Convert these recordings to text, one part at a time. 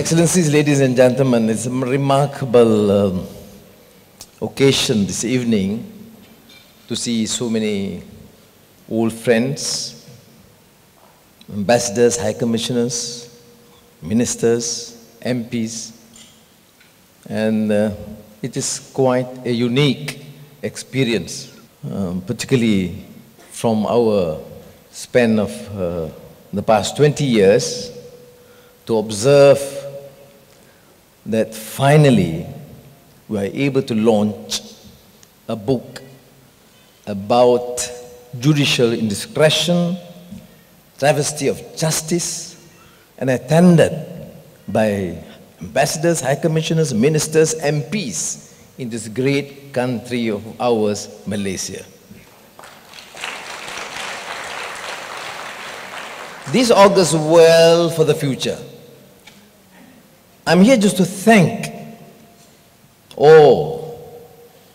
Excellencies, ladies and gentlemen, it's a remarkable occasion this evening to see so many old friends, ambassadors, high commissioners, ministers, MPs, and it is quite a unique experience, particularly from our span of the past 20 years, to observe that finally we are able to launch a book about judicial indiscretion, travesty of justice, and attended by ambassadors, high commissioners, ministers, MPs in this great country of ours, Malaysia. This augurs well for the future. I'm here just to thank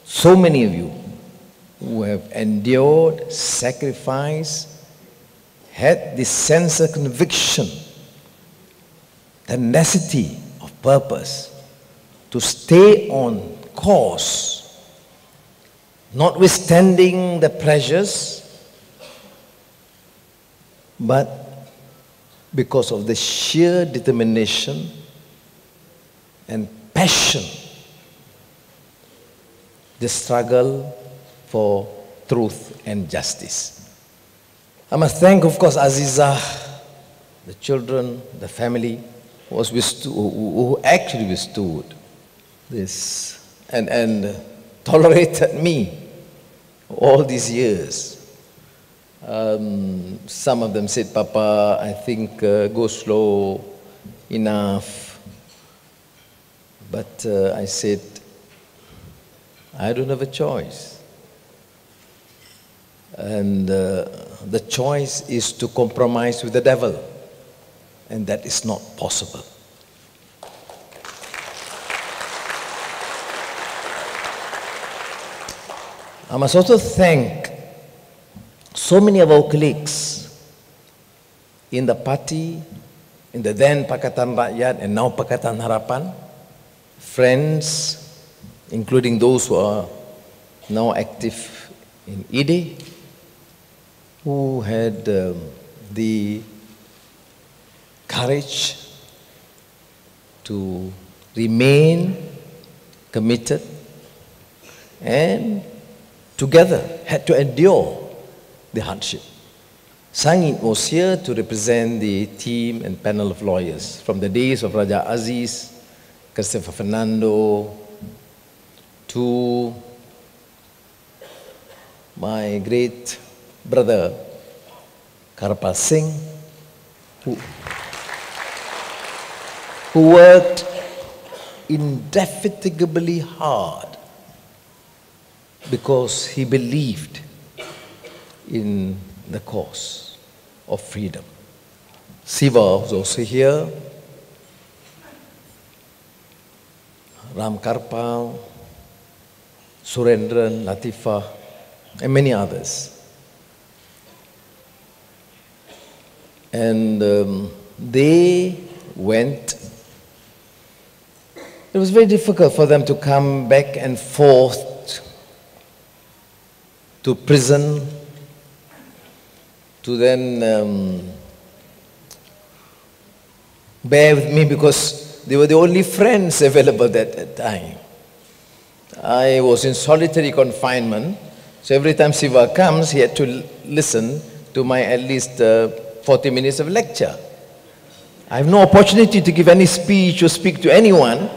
so many of you who have endured, sacrificed, had this sense of conviction, tenacity of purpose to stay on course, notwithstanding the pressures, but because of the sheer determination and passion, the struggle for truth and justice. I must thank, of course, Azizah, the children, the family, who actually withstood this and tolerated me all these years. Some of them said, Papa, I think go slow enough. But I said, I don't have a choice. And the choice is to compromise with the devil. And that is not possible. I must also thank so many of our colleagues in the party, in the then Pakatan Rakyat and now Pakatan Harapan, friends, including those who are now active in IDE, who had the courage to remain committed and together had to endure the hardship. Sangit was here to represent the team and panel of lawyers from the days of Raja Aziz, Christopher Fernando, to my great brother Karpal Singh, who worked indefatigably hard because he believed in the cause of freedom. Siva was also here, Ram Karpal, Surendran, Latifah, and many others. And they went. It was very difficult for them to come back and forth to prison, to then bear with me because they were the only friends available at that time. I was in solitary confinement, so every time Siva comes, he had to listen to my at least 40 minutes of lecture. I have no opportunity to give any speech or speak to anyone,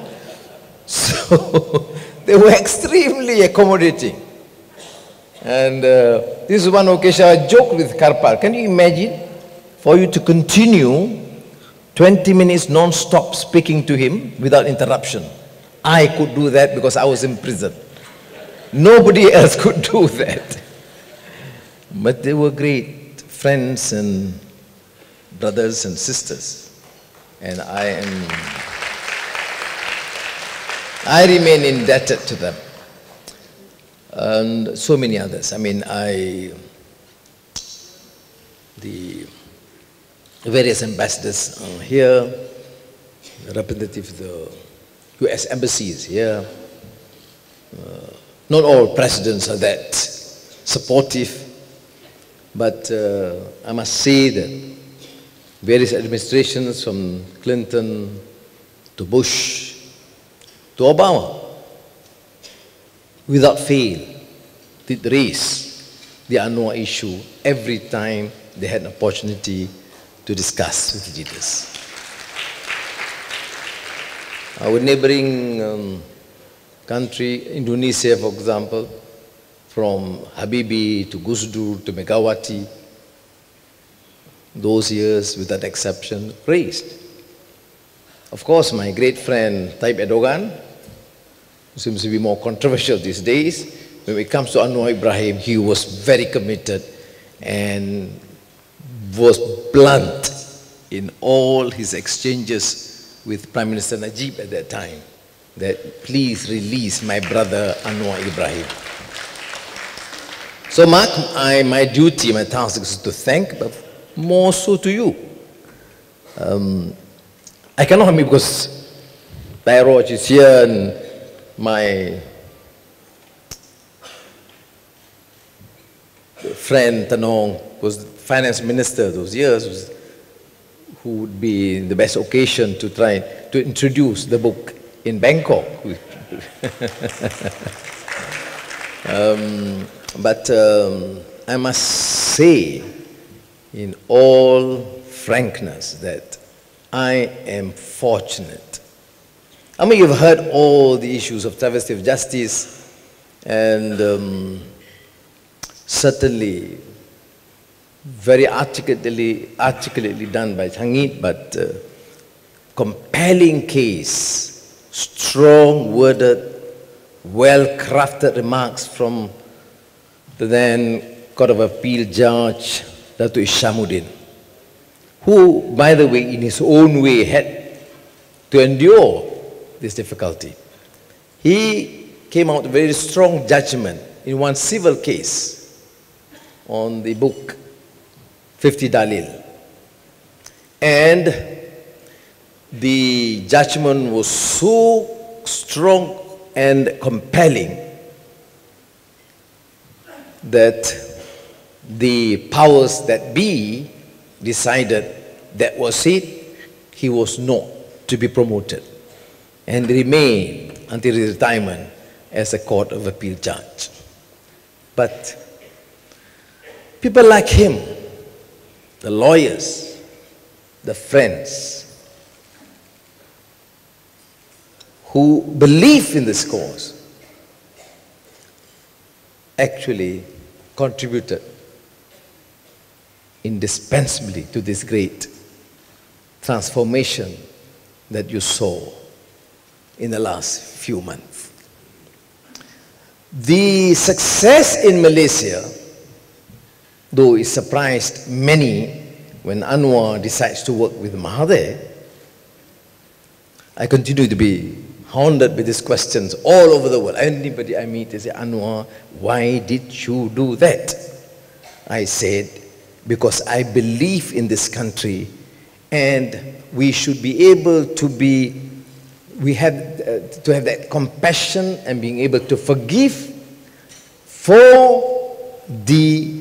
so they were extremely accommodating. And this is one occasion I joked with Karpal. Can you imagine for you to continue 20 minutes non-stop speaking to him without interruption? I could do that because I was in prison. Nobody else could do that. But they were great friends and brothers and sisters. And I remain indebted to them. And so many others. I mean, the various ambassadors here, representative of the U.S. embassies here. Not all presidents are that supportive, but I must say that various administrations from Clinton to Bush to Obama, without fail, did raise the Anwar issue every time they had an opportunity to discuss with the leaders. Our neighboring country, Indonesia, for example, from Habibie to Gus Dur to Megawati, those years, without exception, raised. Of course, my great friend Tayyip Erdogan, who seems to be more controversial these days, when it comes to Anwar Ibrahim, he was very committed and was blunt in all his exchanges with Prime Minister Najib at that time, that please release my brother Anwar Ibrahim. So Mark, my duty, my task is to thank, but more so to you. I cannot help me because Bayroj is here and my friend Tanong was finance minister those years, who would be the best occasion to try to introduce the book in Bangkok. But I must say, in all frankness, that I am fortunate. I mean, you've heard all the issues of travesty of justice, and certainly very articulately done by Changit, but compelling case, strong-worded, well-crafted remarks from the then Court of Appeal judge, Datuk Ishamuddin, who, by the way, in his own way, had to endure this difficulty. He came out with a very strong judgment in one civil case on the book 50 Dalil. And the judgment was so strong and compelling that the powers that be decided that was it, he was not to be promoted and remain until his retirement as a Court of Appeal judge. But people like him, the lawyers, the friends, who believe in this cause, actually contributed indispensably to this great transformation that you saw in the last few months. The success in Malaysia, though it surprised many when Anwar decides to work with Mahathir, I continue to be haunted with these questions all over the world. Anybody I meet, they say, Anwar, why did you do that? I said, because I believe in this country and we should be able to be, we have to have that compassion and being able to forgive for the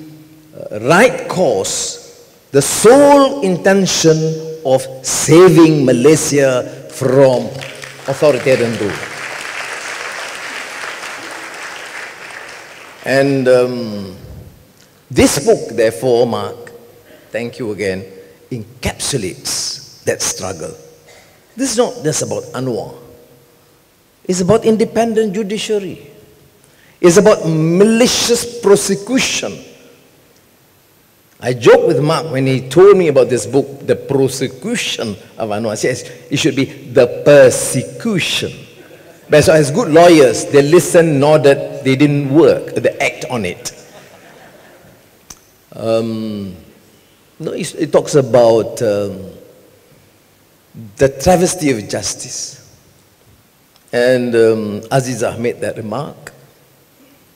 right cause, the sole intention of saving Malaysia from authoritarian rule. And this book, therefore, Mark, thank you again, encapsulates that struggle. This is not just about Anwar. It's about independent judiciary. It's about malicious prosecution. I joked with Mark when he told me about this book, The Prosecution of Anwar. He says it should be the persecution. But so as good lawyers, they listened, nodded, they didn't work, they act on it. No, it talks about the travesty of justice. And Azizah made that remark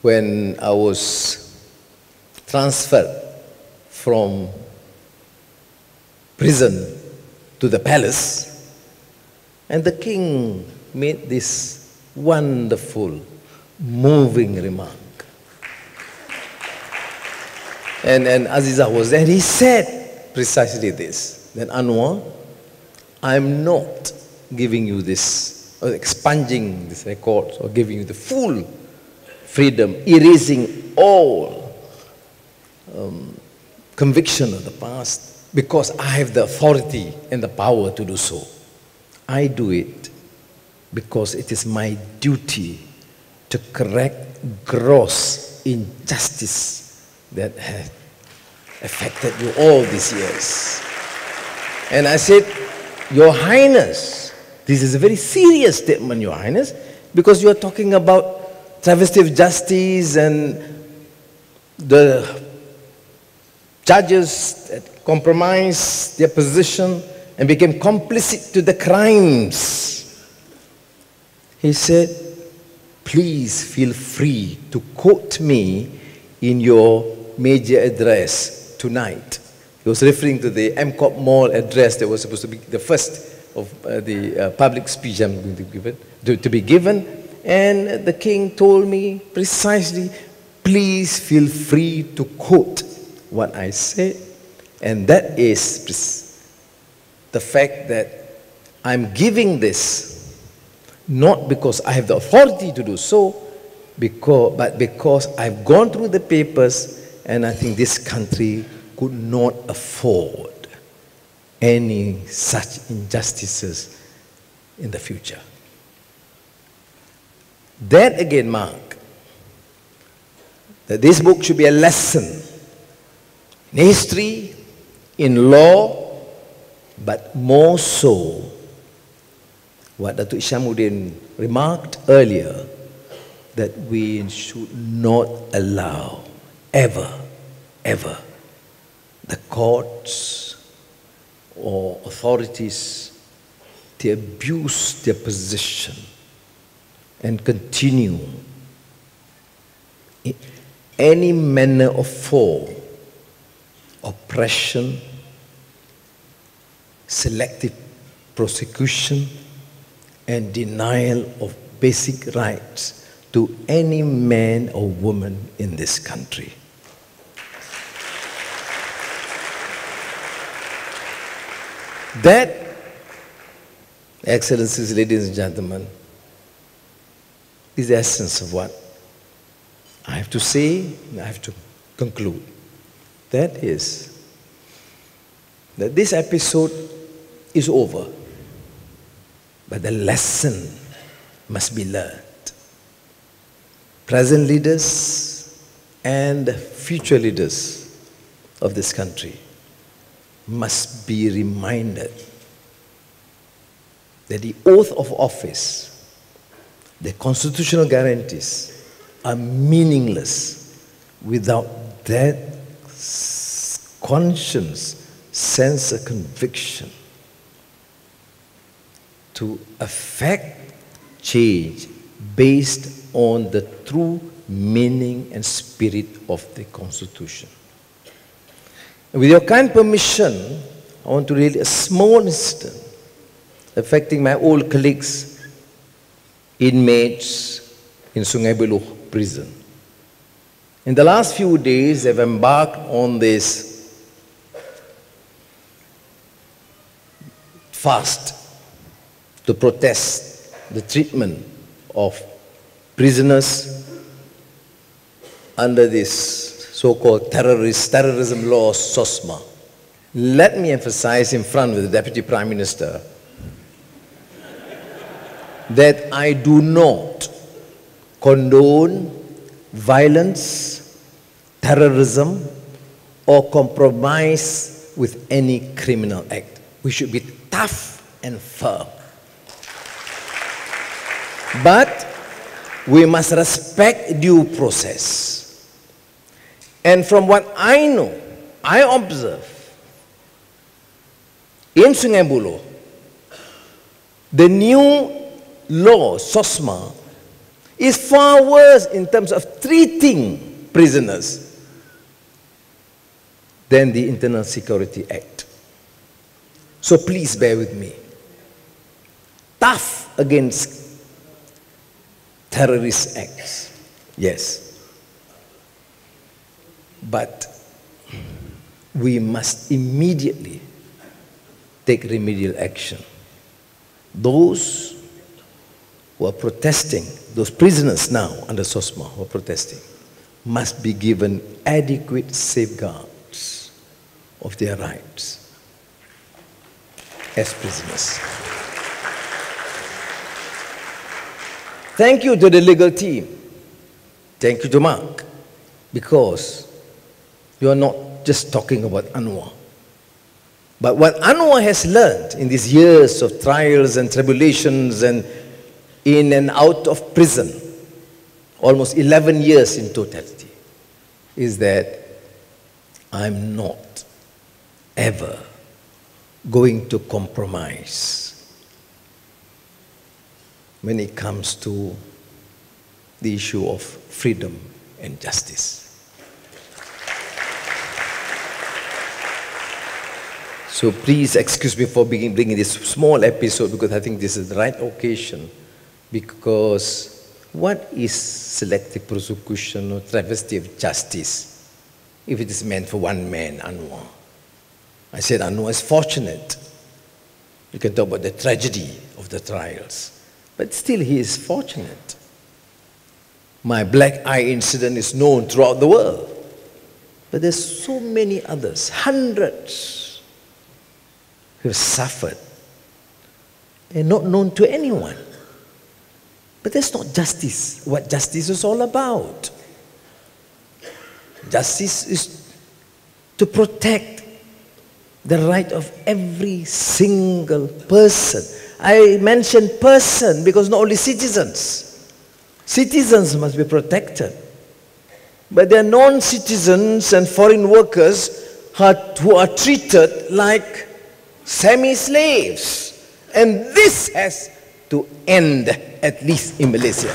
when I was transferred from prison to the palace. And the king made this wonderful, moving remark. And Aziza was there, and he said precisely this, that Anwar, I'm not giving you this, or expunging this record, or giving you the full freedom, erasing all conviction of the past, because I have the authority and the power to do so. I do it because it is my duty to correct gross injustice that has affected you all these years. And I said, Your Highness, this is a very serious statement, Your Highness, because you are talking about travesty of justice and the judges that compromised their position and became complicit to the crimes. He said, please feel free to quote me in your major address tonight. He was referring to the MCOP Mall address that was supposed to be the first of the public speech I'm going to be given. And the king told me precisely, please feel free to quote what I said. And that is the fact that I'm giving this not because I have the authority to do so, but because I've gone through the papers and I think this country could not afford any such injustices in the future. That again, Mark, that this book should be a lesson in history, in law, but more so what Datuk Ishamuddin remarked earlier, that we should not allow ever the courts or authorities to abuse their position and continue in any manner of form, oppression, selective prosecution, and denial of basic rights to any man or woman in this country. That, Excellencies, ladies and gentlemen, is the essence of what I have to say and I have to conclude. That is that this episode is over, but the lesson must be learned. Present leaders and future leaders of this country must be reminded that the oath of office, the constitutional guarantees, are meaningless without that conscience, sense of conviction to affect change based on the true meaning and spirit of the Constitution. With your kind permission, I want to read a small incident affecting my old colleagues, inmates in Sungai Buloh prison. In the last few days, they've embarked on this fast to protest the treatment of prisoners under this so-called terrorism law, SOSMA. Let me emphasize in front of the Deputy Prime Minister that I do not condone violence, terrorism, or compromise with any criminal act. We should be tough and firm. But we must respect due process. And from what I know, I observe, in Sungai Buloh, the new law, SOSMA, is far worse in terms of treating prisoners than the Internal Security Act. So please bear with me. tough against terrorist acts. Yes. But we must immediately take remedial action. Those who are protesting, those prisoners now under SOSMA who are protesting, must be given adequate safeguards of their rights as prisoners. Thank you to the legal team. Thank you to Mark, because you are not just talking about Anwar. But what Anwar has learned in these years of trials and tribulations and in and out of prison, almost 11 years in totality, is that I'm not ever going to compromise when it comes to the issue of freedom and justice. So please excuse me for bringing this small episode, because I think this is the right occasion. Because what is selective prosecution or travesty of justice if it is meant for one man, Anwar? I said Anwar is fortunate. You can talk about the tragedy of the trials, but still he is fortunate. My black eye incident is known throughout the world, but there's so many others, hundreds, who have suffered and not known to anyone. But that's not justice, what justice is all about. Justice is to protect the right of every single person. I mention person because not only citizens. Citizens must be protected. But there are non-citizens and foreign workers who are treated like semi-slaves. And this has to end, at least in Malaysia.